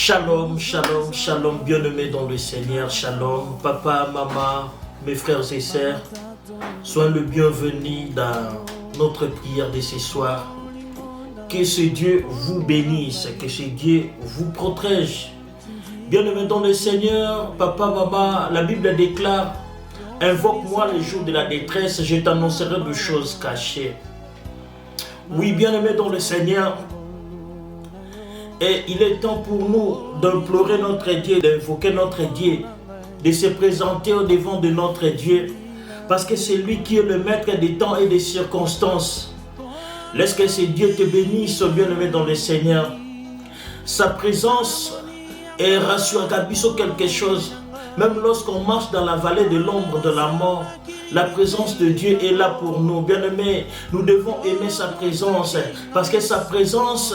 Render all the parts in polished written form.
Shalom, shalom, shalom, bien-aimés dans le Seigneur, shalom, papa, maman, mes frères et sœurs, soyez le bienvenu dans notre prière de ce soir. Que ce Dieu vous bénisse, que ce Dieu vous protège. Bien-aimés dans le Seigneur, papa, maman, la Bible déclare, invoque-moi les jours de la détresse, je t'annoncerai de choses cachées. Oui, bien-aimés dans le Seigneur, et il est temps pour nous d'implorer notre Dieu, d'invoquer notre Dieu, de se présenter au devant de notre Dieu, parce que c'est lui qui est le maître des temps et des circonstances. Laisse que ce Dieu te bénisse, bien-aimé dans le Seigneur. Sa présence est rassurant quelque chose. Même lorsqu'on marche dans la vallée de l'ombre de la mort, la présence de Dieu est là pour nous. Bien-aimés, nous devons aimer sa présence, parce que sa présence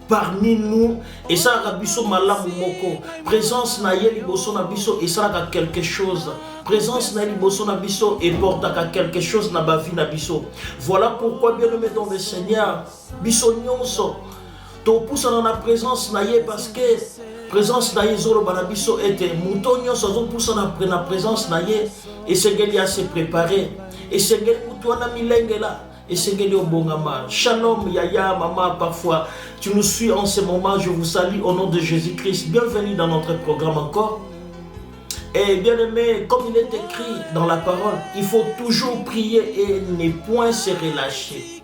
parmi nous, et ça rabiso malamu moko. Présence na ye liboso na biso et ça a quelque chose. Présence na liboso na biso et porte à quelque chose na bavi na biso. Voilà pourquoi, bien-aimé dans le Seigneur, biso nyonso to poussa dans la présence na ye, parce que présence na ye zoro banabiso était mouton nyonso zo poussa na présence na ye et sengeli a se préparer et sengeli mutuana milengela. Et Seigneur Obongama, Shalom Yaya, maman, parfois tu nous suis en ce moment, je vous salue au nom de Jésus-Christ. Bienvenue dans notre programme encore. Et bien aimé, comme il est écrit dans la parole, il faut toujours prier et ne point se relâcher.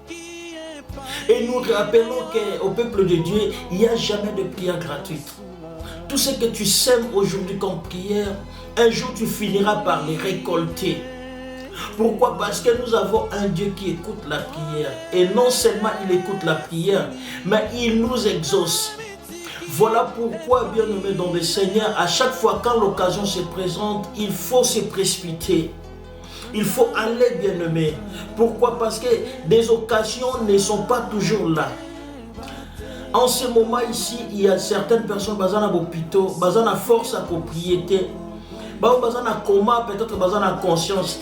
Et nous rappelons qu'au peuple de Dieu, il n'y a jamais de prière gratuite. Tout ce que tu sèmes aujourd'hui comme prière, un jour tu finiras par les récolter. Pourquoi? Parce que nous avons un Dieu qui écoute la prière. Et non seulement il écoute la prière, mais il nous exauce. Voilà pourquoi, bien-aimés dans le Seigneur, à chaque fois quand l'occasion se présente, il faut se précipiter. Il faut aller, bien-aimés. Pourquoi? Parce que des occasions ne sont pas toujours là. En ce moment ici, il y a certaines personnes qui sont à l'hôpital, qui sont à force à propriété, qui sont à coma, peut-être qui sont à conscience.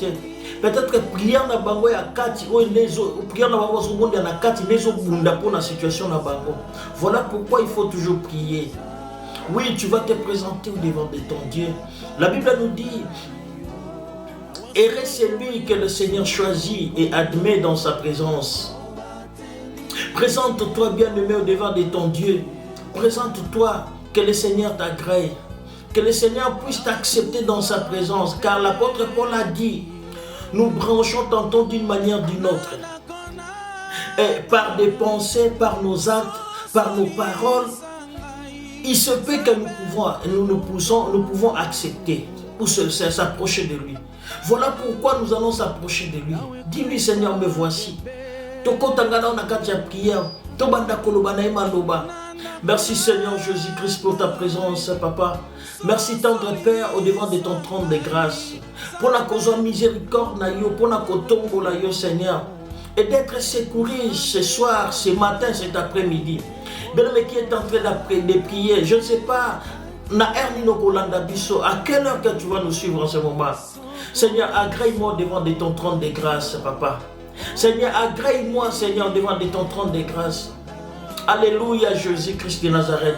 Peut-être que prière na bango ya kati o nezo prière na bango sobondi na kati nezo bunda pour la situation na bango. Voilà pourquoi il faut toujours prier. Oui, tu vas te présenter au devant de ton Dieu. La Bible nous dit, heureux celui que le Seigneur choisit et admet dans sa présence. Présente-toi, bien-aimé, au devant de ton Dieu. Présente-toi, que le Seigneur t'agrée, que le Seigneur puisse t'accepter dans sa présence, car l'apôtre Paul a dit, nous branchons tantôt d'une manière ou d'une autre. Et par des pensées, par nos actes, par nos paroles, il se peut que nous pouvons accepter ou s'approcher de lui. Voilà pourquoi nous allons s'approcher de lui. Dis-lui, Seigneur, me voici. Merci Seigneur Jésus-Christ pour ta présence, Papa. Merci tendre Père au devant de ton trône de grâce. Pour la cause de miséricorde, pour la kotombo, Seigneur. Et d'être secouru ce soir, ce matin, cet après-midi. Bien-aimé qui est en train de prier, je ne sais pas, à quelle heure que tu vas nous suivre en ce moment. Seigneur, agrée-moi devant de ton trône de grâce, Papa. Seigneur, agrée-moi, Seigneur, devant de ton trône de grâce. Alléluia, Jésus-Christ de Nazareth.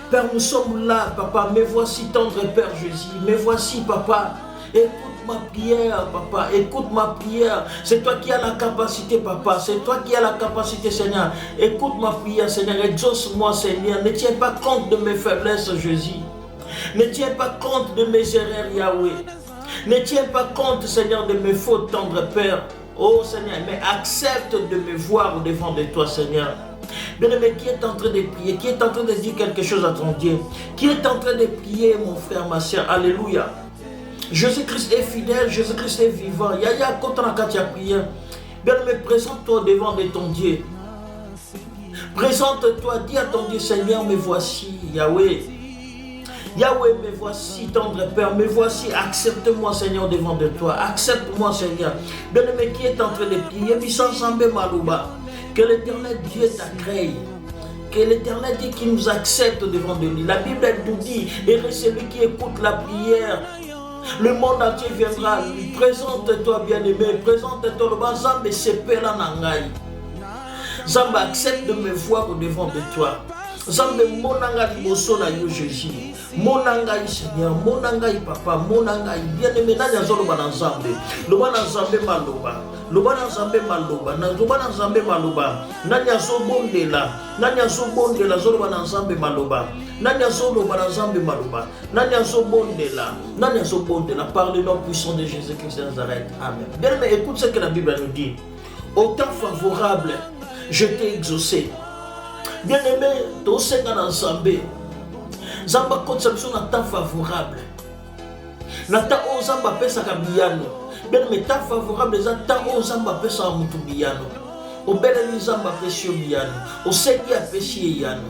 Père, nous sommes là, Papa. Me voici, tendre Père Jésus. Me voici, Papa. Écoute ma prière, Papa. Écoute ma prière. C'est toi qui as la capacité, Papa. C'est toi qui as la capacité, Seigneur. Écoute ma prière, Seigneur. Exauce-moi, Seigneur. Ne tiens pas compte de mes faiblesses, Jésus. Ne tiens pas compte de mes erreurs, Yahweh. Ne tiens pas compte, Seigneur, de mes fautes, tendre Père. Oh, Seigneur, mais accepte de me voir au devant de toi, Seigneur. Bien-aimé, qui est en train de prier, qui est en train de dire quelque chose à ton Dieu, qui est en train de prier, mon frère, ma soeur, alléluia. Jésus-Christ est fidèle, Jésus-Christ est vivant. Yaya, quand on a prié, bien-aimé, présente-toi devant de ton Dieu. Présente-toi, dis à ton Dieu, Seigneur, me voici, Yahweh. Yahweh, me voici, tendre Père, me voici, accepte-moi, Seigneur, devant de toi. Accepte-moi, Seigneur. Bien-aimé, qui est en train de prier, que l'Éternel Dieu t'agrée. Que l'Éternel Dieu qui nous accepte devant de lui. La Bible nous dit, et celui qui écoute la prière, le monde entier viendra à lui. Présente-toi, bien-aimé, présente-toi le bas, Zambé sepela nangai. Zambé, accepte de me voir au devant de toi. Zambe monanga liboso na yo Jésus. Monanga Seigneur, monanga papa, monanga bien-aimé na yazolo bana Nzambe. Loba na Nzambe maloba. Loba na Nzambe maloba. Na loba na Nzambe maloba. Nani azobondela. Nani azobondela zolo bana Nzambe maloba. Nani azolo bana Nzambe maloba. Nani azobondela. Nani azobondela par le nom puissant de Jésus-Christ de Nazareth. Amen. Bien-aimé, écoute ce que la Bible nous dit. Au temps favorable, je t'ai exaucé. Bien-aimé, tu sais dans Nzambe. Zamba kote sa biso na temps favorable. Na temps o Zamba pesa ka biyano. Bien-aimé, temps favorable eza temps o Zamba pesa mutu biyano. O beleli Zamba pesi yo biyano. O seki apesi yano.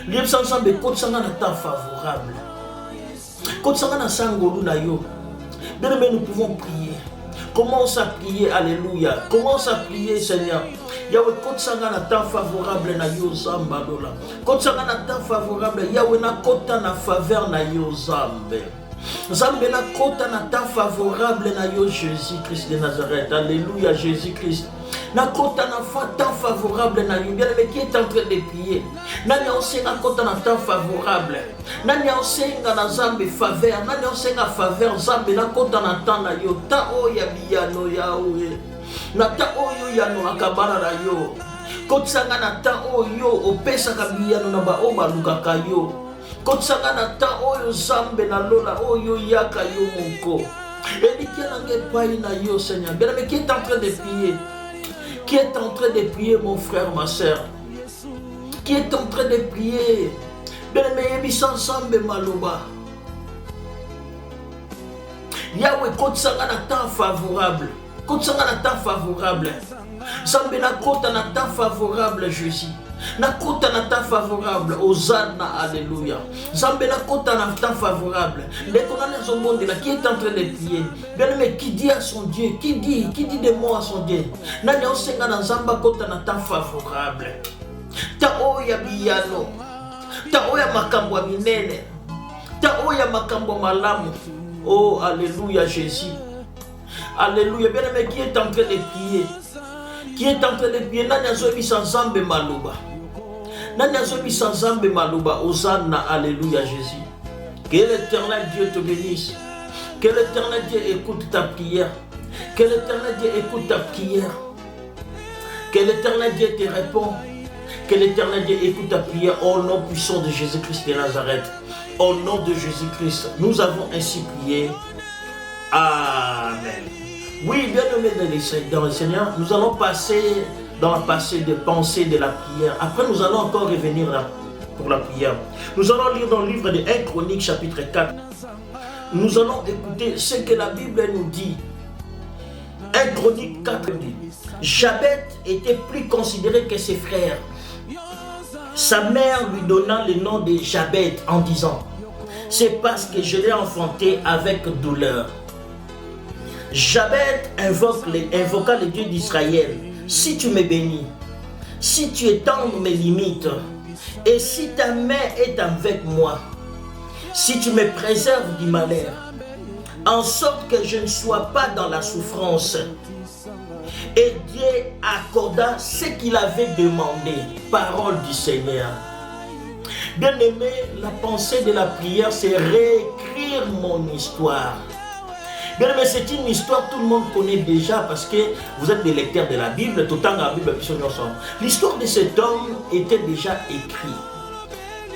Liep sa Nzambe kote sanga na temps favorable. Kote sanga na sangolu na yo. Bien-aimé, nous pouvons prier. Commence à prier, alléluia. Commence à prier, Seigneur. Yahweh, quand ça a un temps favorable na yo Zamba lola. Quand ça a un temps favorable, Yahweh na kota na faveur na yo Zambe. Zambe na kota na temps favorable na yo Jésus-Christ de Nazareth. Alléluia, Jésus-Christ. Na kota na temps favorable na yo. Bien-aimé, qui est en train de prier. Nani osenga kota na temps favorable. Nani osenga na Zambe faveur. Nani osenga faveur Zambe na kota na temps na yo. Ta o ya biyano Yahweh. Nata oyo yano akabana na yo. Kotsanga nata oyo opesa kabiyano na ba o balukaka yo. Kotsanga nata oyo Zambe na lola oyo yaka yo moko. Elikia nange pai na yo Seigneur. Bien-aimé, qui est en train de prier? Qui est en train de prier, mon frère, ma soeur? Qui est en train de prier? Bien-aimé, ebisa Zambe maloba. Yahweh kotsanga na temps favorable. Quand ça a un temps favorable, Zambe na kota na temps favorable, Jésus. Na kota na temps favorable, Hosanna, alléluia. Zambe na kota na temps favorable. Les condamnés au monde là, qui est en train de prier. Bien-aimé, qui dit à son Dieu, qui dit des mots à son Dieu. Nani osenga na Zamba kota na temps favorable. Ta oya biyano. Ta oya makambo minene. Ta oya makambo malamu. Oh, alléluia, Jésus. Alléluia, bien-aimé, qui est en train de prier? Qui est en train de prier? Nani azobi sans Zambe maloba. Nani azobi sans Zambe maloba. Hosanna, alléluia, Jésus. Que l'Éternel Dieu te bénisse. Que l'Éternel Dieu écoute ta prière. Que l'Éternel Dieu écoute ta prière. Que l'Éternel Dieu te répond. Que l'Éternel Dieu écoute ta prière au nom puissant de Jésus-Christ de Nazareth. Au nom de Jésus-Christ, nous avons ainsi prié. Amen. Oui, bien-aimés dans le Seigneur, nous allons passer dans la passée de pensée de la prière. Après, nous allons encore revenir là pour la prière. Nous allons lire dans le livre de 1 Chronique, chapitre 4. Nous allons écouter ce que la Bible nous dit. 1 Chronique 4 dit: Jabet était plus considéré que ses frères. Sa mère lui donna le nom de Jabet en disant: c'est parce que je l'ai enfanté avec douleur. Jabet invoqua le Dieu d'Israël. Si tu me bénis, si tu étends mes limites, et si ta main est avec moi, si tu me préserves du malheur, en sorte que je ne sois pas dans la souffrance. Et Dieu accorda ce qu'il avait demandé. Parole du Seigneur. Bien-aimé, la pensée de la prière, c'est réécrire mon histoire. Bien-aimé, c'est une histoire que tout le monde connaît déjà parce que vous êtes des lecteurs de la Bible, tout le temps la Bible. L'histoire de cet homme était déjà écrite.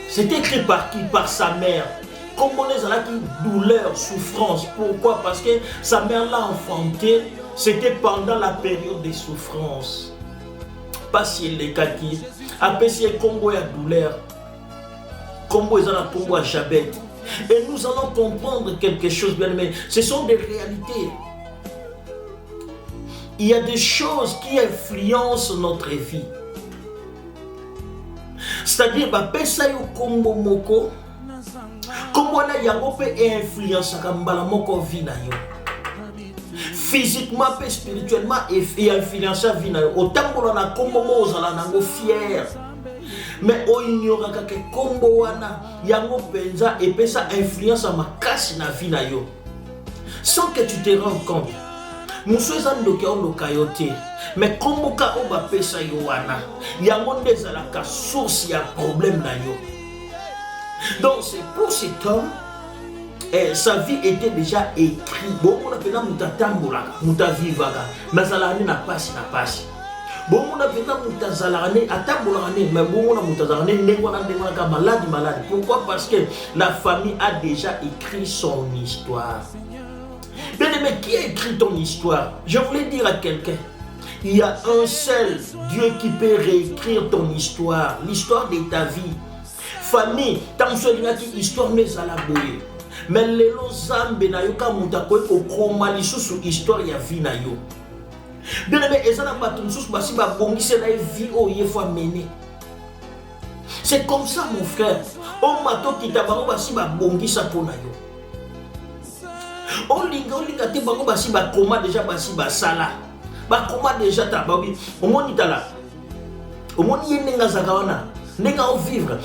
C'était écrit par qui? Par sa mère. Comme on est là, douleur, souffrance. Pourquoi? Parce que sa mère l'a enfanté, c'était pendant la période des souffrances. Pas si elle est kaki. Après, si elle combo a douleur. Combo est dans combo à Jabet. Et nous allons comprendre quelque chose, bien aimé. Ce sont des réalités. Il y a des choses qui influencent notre vie. C'est-à-dire, pesa yo combo moko. Combo na yango pe influence kambala moko vie na yo. Physiquement et spirituellement et influence vie na yo. Autant que na combo mo ozala nango fier. Mais on ignore que combo wana yango penza et peut ça influence makasi na vie na yo sans que tu te rendes compte. Moussouza ndoke on lokayote. Mais comment ka oba pesa yoana? Yango ndezalaka source ya problème na yo. Donc c'est pour cet homme, sa vie était déjà écrite. Bon, on a fait là mutatambola, mutavivaka. Nazalani na passe na passe. Bon, on a fait là mutazalane, atambolane, mais bon, on a mutazalane, n'engwana malade. Pourquoi? Parce que la famille a déjà écrit son histoire. Bien aimé, qui a écrit ton histoire? Je voulais dire à quelqu'un, il y a un seul Dieu qui peut réécrire ton histoire, l'histoire de ta vie. Famille, tant que histoire n'est à la boue. Mais les Zambe na yo ka mutako ko kroma lisusu histoire ya vie na yo. Bien aimé, ezana batum susu basi ba bongise na vie o yefa mené. C'est comme ça mon frère. On mato kita bango basi ba bongisa pona yo. On linga te bango basi ba koma déjà basi ba sala. Ba koma déjà ta babi. Au moni tala. Au moni yenga zakawana. Nenga o vivre.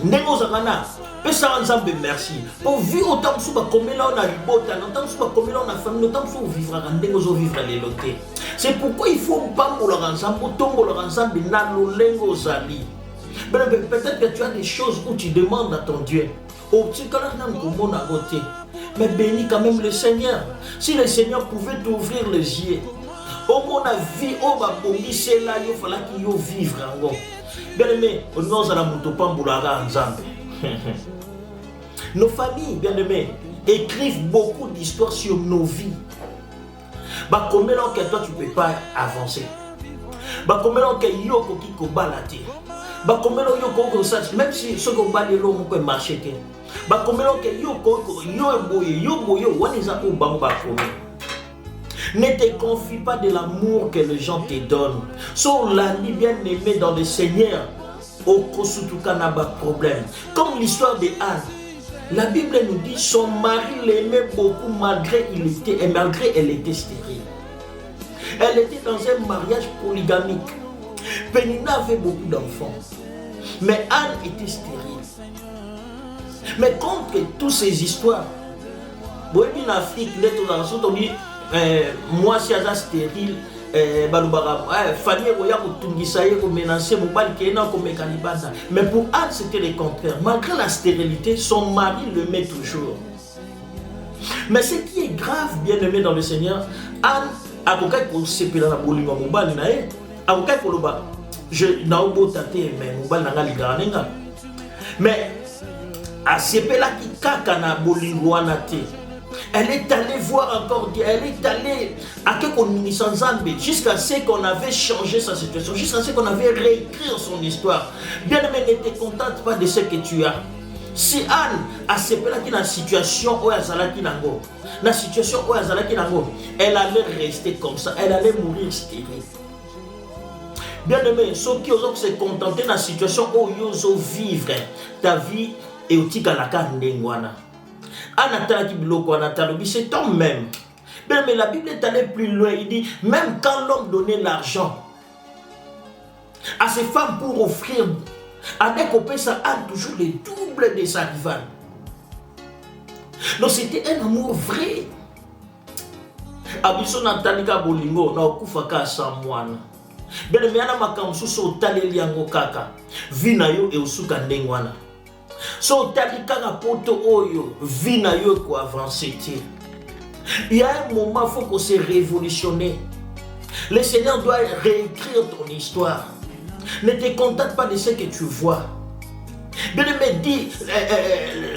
Nengo zakana. Pesa nzambe merci. Pour vivre autant que souba comme là on a libota, autant que souba comme là on a famille, autant que souba vivre à ndengo zo vivre les lotés. C'est pourquoi il faut pas pour leur ensemble, tomber leur ensemble na lo lengo zali. Peut-être que tu as des choses où tu demandes à ton Dieu. Au petit canard n'a pas à côté. Mais bénis quand même le Seigneur. Si le Seigneur pouvait t'ouvrir les yeux, au mon avis, on va bondir c'est là, il fallait qu'il y vivre encore. Bien aimé, nous allons nous toper pour la ensemble. Nos familles, bien aimés, écrivent beaucoup d'histoires sur nos vies. Bah, comme là que toi tu peux pas avancer. Bah, comme là que yoko qui kobalate. Bah, comme là yoko ça, même si ce qu'on bat les lots on peut marcher. Bah, comme là que yoko yo waniza ou bamba comme. Ne te confie pas de l'amour que les gens te donnent. Sois l'ami bien aimé dans le Seigneur. Au Kosutuka n'a pas de problème. Comme l'histoire de Anne. La Bible nous dit son mari l'aimait beaucoup malgré elle était stérile. Elle était dans un mariage polygamique. Pénina avait beaucoup d'enfants. Mais Anne était stérile. Mais contre toutes ces histoires, en Afrique, on dit moi si elle est stérile, mais pour Anne c'était le contraire. Malgré la stérilité, son mari le met toujours. Mais ce qui est grave, bien aimé dans le Seigneur, Anne a pour séparer la bolingo mobile nae, a pour le bas. Je n'ai pas tate mais mobile n'a pas li mais a séparer la qui kaka na bolingo anate. Elle est allée voir encore Dieu, elle est allée à jusqu'à ce qu'on avait changé sa situation, jusqu'à ce qu'on avait réécrit son histoire. Bien aimé, ne te contente pas de ce que tu as. Si Anne a séparé la situation où elle allait rester comme ça, elle allait mourir stérile. Bien aimé, ceux qui osent se contenter de la situation où ils osent vivre ta vie et au tikalaka ndengwana. C'est ton même. Mais la Bible est allée plus loin. Il dit, même quand l'homme donnait l'argent à ses femmes pour offrir, avec ça a toujours le double de sa rivale. Donc c'était un amour vrai. Abiso Natalika Bolingo, na okufaka samwana. Bien mais ana makamsu so taleli yango kaka. Vina yo e usuka ndengwana. So talika na poto oyo vina yo ko avancer. Il y a un moment il faut qu'on se révolutionne. Le Seigneur doit réécrire ton histoire. Ne te contente pas de ce que tu vois. Bien aimé, dis,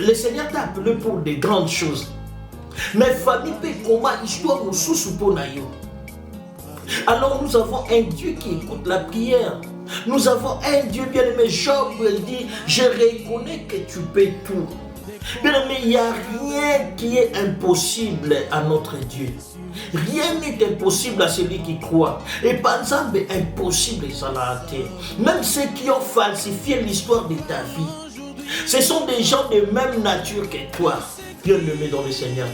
le Seigneur t'a appelé pour des grandes choses. Mais famille peut comment histoire nous sous pour naïo. Alors nous avons un Dieu qui écoute la prière. Nous avons un Dieu bien aimé. Job dit, je reconnais que tu peux tout. Bien aimé, il n'y a rien qui est impossible à notre Dieu. Rien n'est impossible à celui qui croit. Et par exemple, impossible à la terre. Même ceux qui ont falsifié l'histoire de ta vie, ce sont des gens de même nature que toi. Bien aimé dans le Seigneur.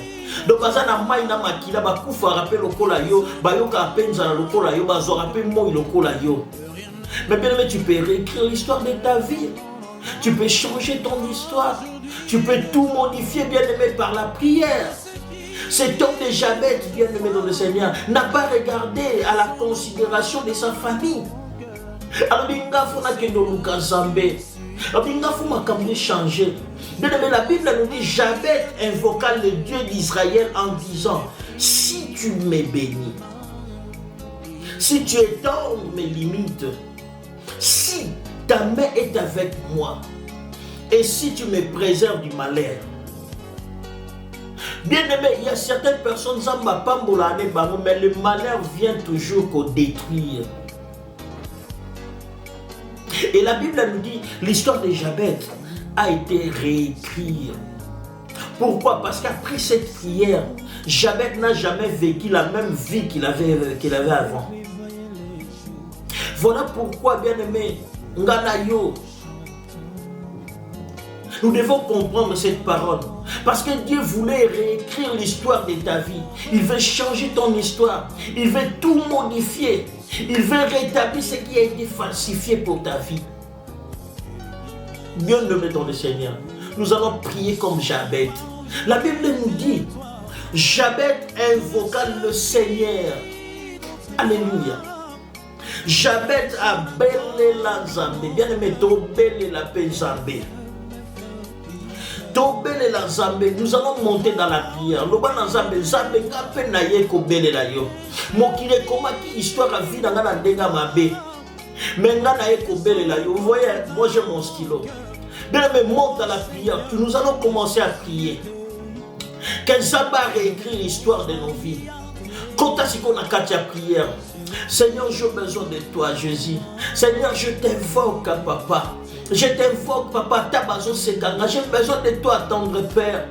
Donc, bazana maina makila bakufa rappel lokola yo, bayoka penza lokola yo, bazo rappel moi lokola yo. Mais bien aimé, tu peux réécrire l'histoire de ta vie. Tu peux changer ton histoire. Tu peux tout modifier, bien aimé, par la prière. Cet homme de Jabez, bien-aimé dans le Seigneur, n'a pas regardé à la considération de sa famille. Alors, il faut que nous changer. Bien-aimé, la Bible nous dit, Jabez invoqua le Dieu d'Israël en disant, si tu me bénis, si tu étends mes limites, si ta main est avec moi, et si tu me préserves du malheur. Bien-aimé, il y a certaines personnes, mais le malheur vient toujours qu'au détruire. Et la Bible nous dit, l'histoire de Jabez a été réécrite. Pourquoi? Parce qu'après cette prière, Jabez n'a jamais vécu la même vie qu'il avait avant. Voilà pourquoi, bien-aimé, Nganayo, nous devons comprendre cette parole. Parce que Dieu voulait réécrire l'histoire de ta vie. Il veut changer ton histoire. Il veut tout modifier. Il veut rétablir ce qui a été falsifié pour ta vie. Bien-aimé dans le Seigneur, nous allons prier comme Jabez. La Bible nous dit, Jabez invoqua le Seigneur. Alléluia. Jabez a belé la Zambé. Bien-aimé, to belé la paix Zambé. Nous allons monter dans la prière. Vous voyez, moi j'ai mon stylo. Mais monte dans la prière. Nous allons commencer à prier. Que Zamba réécrit l'histoire de nos vies. Quand est-ce qu'on a qu'à prière? Seigneur, j'ai besoin de toi, Jésus. Seigneur, je t'invoque, papa. Je t'invoque, papa, tabazo sekanga. J'ai besoin de toi, tendre Père.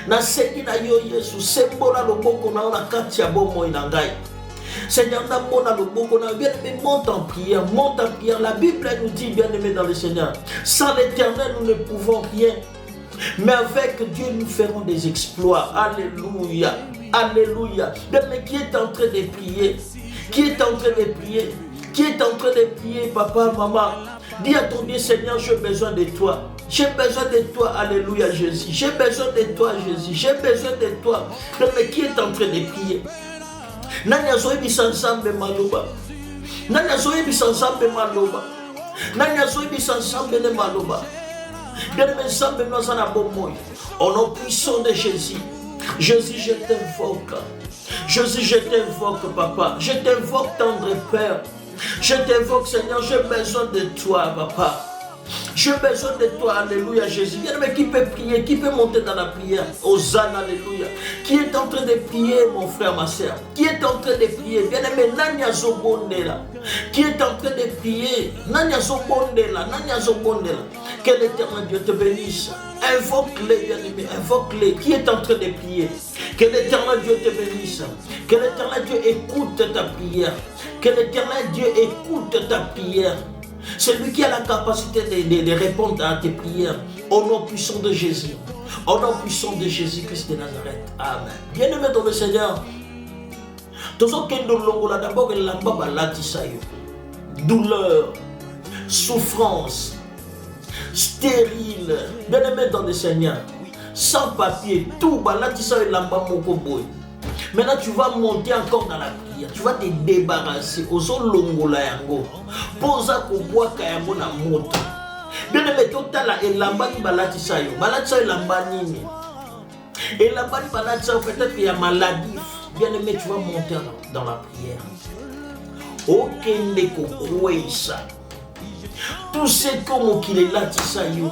Na seki na yo Yesu, sembola loboko na ona katia bomo inangai. Seigneur, na mona loboko na bien aimé, monte en prière, monte en prière. La Bible nous dit, bien aimé dans le Seigneur, sans l'Éternel, nous ne pouvons rien. Mais avec Dieu, nous ferons des exploits. Alléluia, alléluia. Mais qui est en train de prier? Qui est en train de prier? Qui est en train de prier, papa, maman? Dis à ton Dieu, Seigneur, j'ai besoin de toi. J'ai besoin de toi, alléluia, Jésus. J'ai besoin de toi, Jésus. J'ai besoin de toi. Mais qui est en train de prier? Nanya zoebi sansambe maloba. Nanya zoebi sansambe maloba. Nanya zoebi sansambe ne maloba. Bien-aimé, sambe nous en a bon mot. Au nom puissant de Jésus. Jésus, je t'invoque. Jésus, je t'invoque, papa. Je t'invoque, tendre Père. Je t'invoque, Seigneur, j'ai besoin de toi, papa. J'ai besoin de toi, alléluia, Jésus. Bien, mais qui peut prier, qui peut monter dans la prière? Hosanna, alléluia. Qui est en train de prier, mon frère, ma soeur? Qui est en train de prier? Bien aimé, Nanya Zobondela. Qui est en train de prier? Nanya Zobondela, Nanya Zobondela. Que l'Éternel Dieu te bénisse. Invoque-les, bien aimé, invoque-les. Qui est en train de prier? Que l'Éternel Dieu te bénisse. Que l'Éternel Dieu écoute ta prière. Que l'Éternel Dieu écoute ta prière. C'est lui qui a la capacité de répondre à tes prières. Au nom puissant de Jésus. Au nom puissant de Jésus-Christ de Nazareth. Amen. Bien-aimé dans le Seigneur. D'abord, douleur, souffrance, stérile. Bien-aimé dans le Seigneur. Sans papier, tout. Maintenant, tu vas monter encore dans la prière. Tu vas te débarrasser. Ozo longola yango. Posa koboa kayango na moto. Bien aimé, totala elambani balatisa yo. Balatisa elambani nini. Elambani balatisa peut-être qu'il y a maladie. Bien aimé, tu vas monter dans la prière. Okende kokweisa. Tout ce comme qu'il est latisa yo.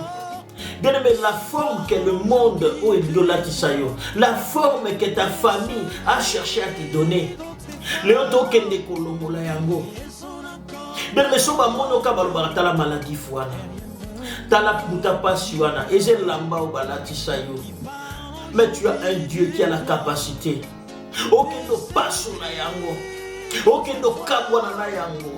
Bien aimé, la forme que le monde ou idolatisayo, la forme que ta famille a cherché à te donner. Léon tokende kolongola yango. Bien aimé, soba mono kabalobara tala maladie fouana. Tala puta pasiwana. Eze lamba ou balatisayo. Mais tu as un Dieu qui a la capacité. Okendo passo na yango. Okendo kabwana na yango.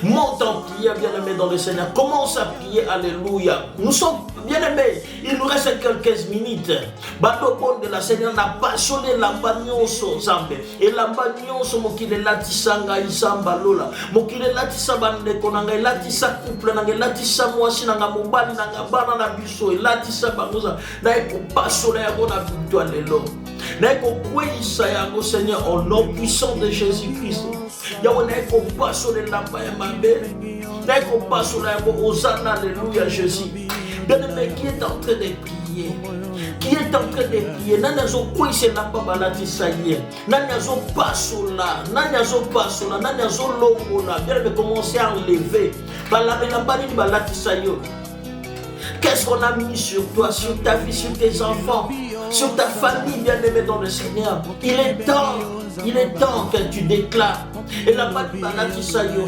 Monte en prière, bien-aimé dans le Seigneur. Commence à prier, alléluia. Nous sommes bien-aimés. Il nous reste quelques minutes. Bando bon de la Seigneur n'a pas sonné l'ambagnon son zambe. Et l'ambagnon son mokile latisanga isamba lola. Mokile latisa bande konanga latisa couple nanga latisa mwasi nanga mobali nanga bana na biso latisa bangoza na eko pasola ya bona bidwa lelo. Seigneur, au nom puissant de Jésus-Christ. Yahweh, n'est qu'on passe sur les lampes et ma belle. N'est qu'on passe sur la Hosanna, alléluia, Jésus. Bien-aimé, qui est en train de prier? Qui est en train de prier? N'anazo quoi c'est la babalati saïe. N'anazo pas sur là. N'anazo pas sur là. N'anazo logo là. Bien-aimé, commencer à enlever. Balamena bani balati saïe. Qu'est-ce qu'on a mis sur toi, sur ta vie, sur tes enfants, sur ta famille, bien-aimé dans le Seigneur? Il est temps que tu déclares. Et la bani balati saïe.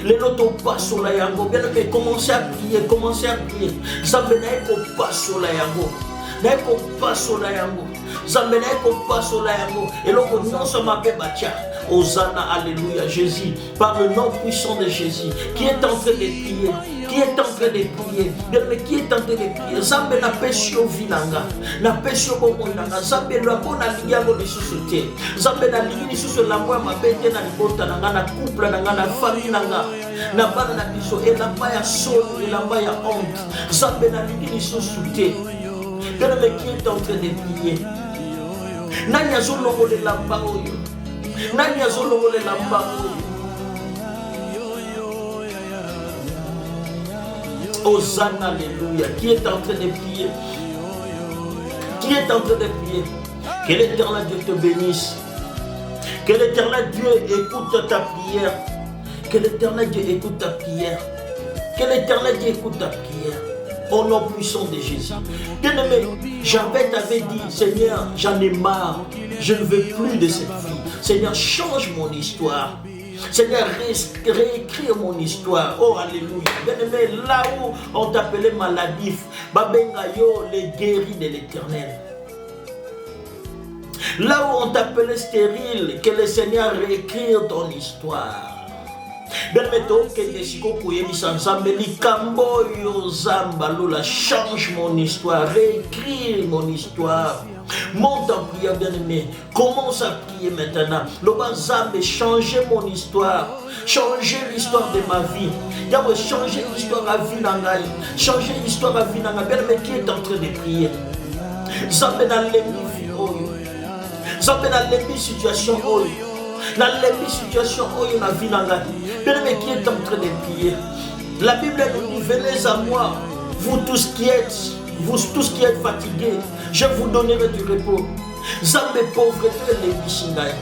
Les lotos passent sur la yango. Bien aimé, commencez à prier, commencez à prier. Zambena ko passe sur la yango. Neko passe sur la yango. Zambena ko passe sur la yango. Et l'on non seulement batia. Hosanna, alléluia, Jésus, par le nom puissant de Jésus, qui est en train de prier, qui est en train de prier, mais qui est en train de prier. Zambe na pesio vinanga, na pesio bomonanga, Zambe la bona ligiago de société, Zambe na ligi sur la moi ma bête na libota nanga na couple nanga na famille nanga, na bana na biso et la baya solo et la baya honte, Zambe na ligi sur société, mais qui est en train de prier. Nanya zolo le lamba oyo. Nani azolongole la mbango. Hosanna, alléluia. Qui est en train de prier? Qui est en train de prier? Que l'Éternel Dieu te bénisse. Que l'Éternel Dieu écoute ta prière. Que l'Éternel Dieu écoute ta prière. Que l'Éternel Dieu écoute ta prière. Au nom puissant de Jésus. Bien-aimé, Javet t'avait dit, Seigneur, j'en ai marre. Je ne veux plus de cette vie. Seigneur, change mon histoire. Seigneur, réécris mon histoire. Oh, alléluia. Bien-aimé, là où on t'appelait maladif, Babengayo, les guéris de l'Éternel. Là où on t'appelait stérile, que le Seigneur réécrit ton histoire. Change mon histoire, réécris mon histoire. Monte en prière, bien-aimé. Commence à prier maintenant. L'Obazambe, changez mon histoire. Changez l'histoire de ma vie. Yahweh, changez l'histoire à Vinangaï. Changez l'histoire à Vinangaï. Bien-aimé, qui est en train de prier? Zambe dans les vie. Zambe dans les situations. Dans les situations où il y a vie dans la vie, bien-aimé, qui est en train de prier. La Bible nous dit, venez à moi, vous tous qui êtes fatigués, je vous donnerai du repos. Zambe pauvreté les bishingai.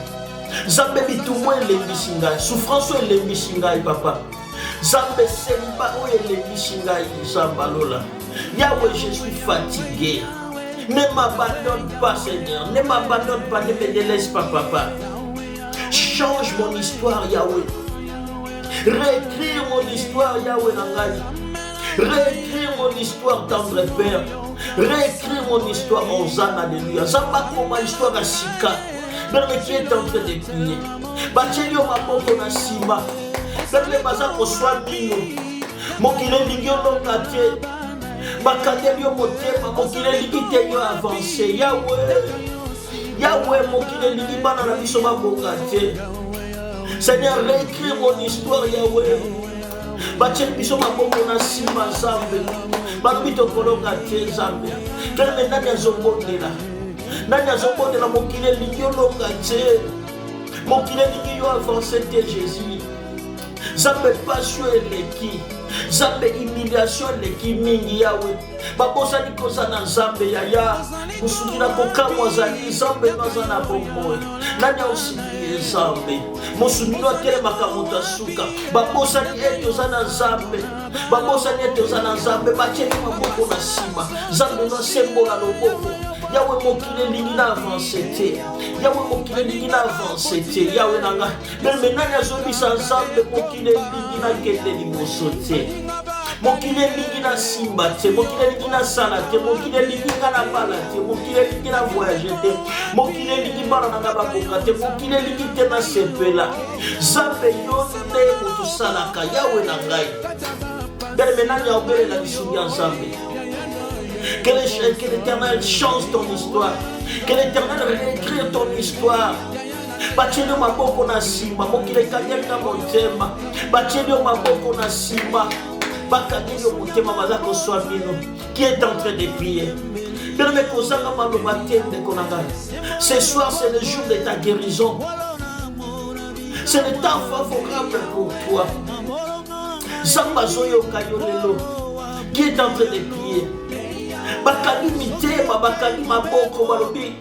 Zambe bitumwe les bishingai. Souffrance les bishingai, papa. Zambe seliba ou les bishingai, Zambalola. Yahweh, je suis fatigué. Ne m'abandonne pas, Seigneur. Ne m'abandonne pas, ne me délaisse pas, papa. Change mon histoire, Yahweh. Réécris mon histoire, Yahweh Nangai. Réécris mon histoire, tendre Père. Réécris mon histoire, Hosanna, alléluia. Zamba ma histoire à Sika. Mais qui est en train de prier. Bachelio Maboko na Sima. Père Bazako soit mino. Mokile Ligio Longate. Bakadelio Motema. Mokile Ligite yo avancé. Yahweh. Yahweh, mon qui est libre dans la vie, ça va bogate. Seigneur, réécris mon histoire, Yahweh. Bâtir biso ma bongo na sima zambe. Babito kolongate zambe. Quel maintenant y a zombonde là. Nanya zombonde là, mon qui est libre longate. Mon qui est libre avancé, Jésus. Zambe passion et qui. Zambe humiliation les qui mingi Yahweh. Babosa ni kosa na Zambe yaya. Musukina kokamwa zali Zambe nazana bomboy. Nanya usikie Zambe. Musukina kele makamota suka. Babosa ni eto zana Zambe. Babosa ni eto zana Zambe. Bacheli maboko na sima. Zambe no sembola loboko. Yahweh mokile lingi na avancé. Yahweh mokile lingi na avancé. Yahweh nanga. Même nanya zobi sa Zambe mokile lingi na kete libosote. Mokile lingi na simba te, mokile lingi na sala te, mokile lingi na bala te, mokile lingi na voyage te, mokile lingi bala na bakoka te, mokile lingi te na sepela. Zambe yonde mutu salaka Yahweh na ngai. Belle menani ya obele la bisungi ensemble. Que l'Éternel change ton histoire. Que l'Éternel réécrit ton histoire. Bachelio maboko na sima, mokile kanyel na motema. Bachelio maboko na sima. Bakadilio motema bazako swamino. Qui est en train de prier? Ce soir, c'est le jour de ta guérison. C'est le temps favorable pour toi. Zambazoyo Kayolelo, qui est en train de prier. Bakali mite, bakali maboko balobi.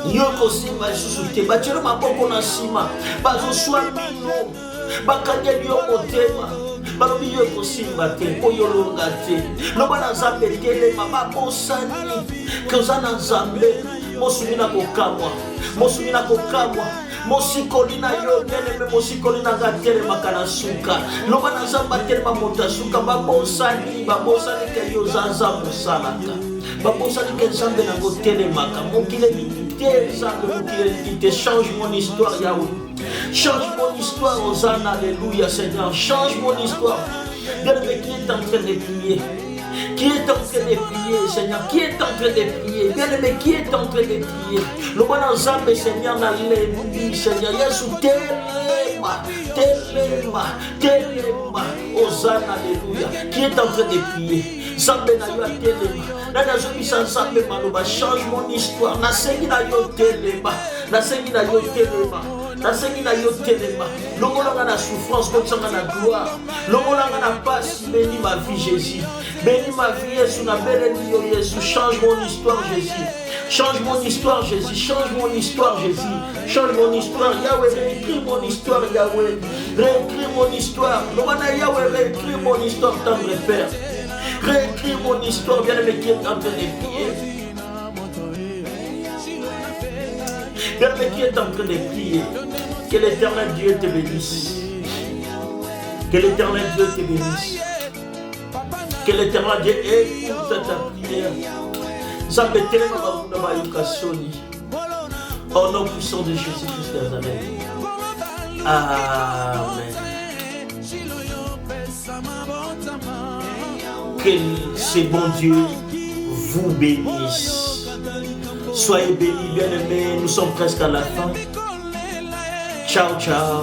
Yoko simba susute, bachelo maboko na sima. Bazo swamino, bakali yo motema. Balobi yoko simba te, poyolonga te. Loba na zambe tele, mama bosani. Kozana zambe, mosumina kokamwa. Mosumina kokamwa. Mosikolina yo nene mosikolina gatele makana suka loba na zamba tele mamota suka babosani ke yo zanza musalaka babosani ke zambe na gotele maka mokile limité zambe mokile limité change mon histoire Yahweh change mon histoire Hosanna alléluia Seigneur change mon histoire bien-aimé qui est en train de prier qui est en train de prier, Seigneur, qui est en train de prier, bien-aimé, qui est en train de prier. Le bon ensemble, Seigneur, alléluia, Seigneur, Yesu, telema, Hosanna, alléluia, qui est en train de prier. Zambe na yo telema, na zobisa zambe maloba, change mon histoire, na sengi na yo telema, na sengi na yo telema. La Seigneur yo telema, longolanga na souffrance comme ça na gloire, longolanga na passe, bénis ma vie Jésus, bénis ma vie Jésus, na bénis yo Jésus, change mon histoire Jésus, change mon histoire Jésus, change mon histoire Jésus, change mon histoire Yahweh, réécris mon histoire Yahweh, réécris mon histoire, longana Yahweh, réécris mon histoire tendre Père, réécris mon histoire bien-aimé qui est en train de prier. Bien-aimé qui est en train de prier, que l'Éternel Dieu te bénisse. Que l'Éternel Dieu te bénisse. Que l'Éternel Dieu écoute ta prière. Au nom puissant de Jésus-Christ de Nazareth. Amen. Que ce bon Dieu vous bénisse. Soyez bénis, bien-aimés, nous sommes presque à la fin. Ciao, ciao.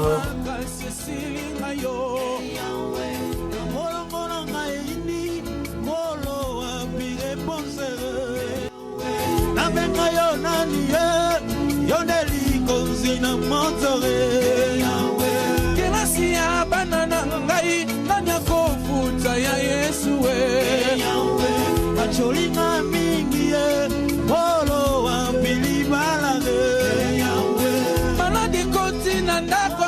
Maladi koti na ndako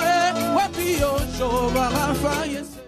wapi yo shoba rafa Yesu.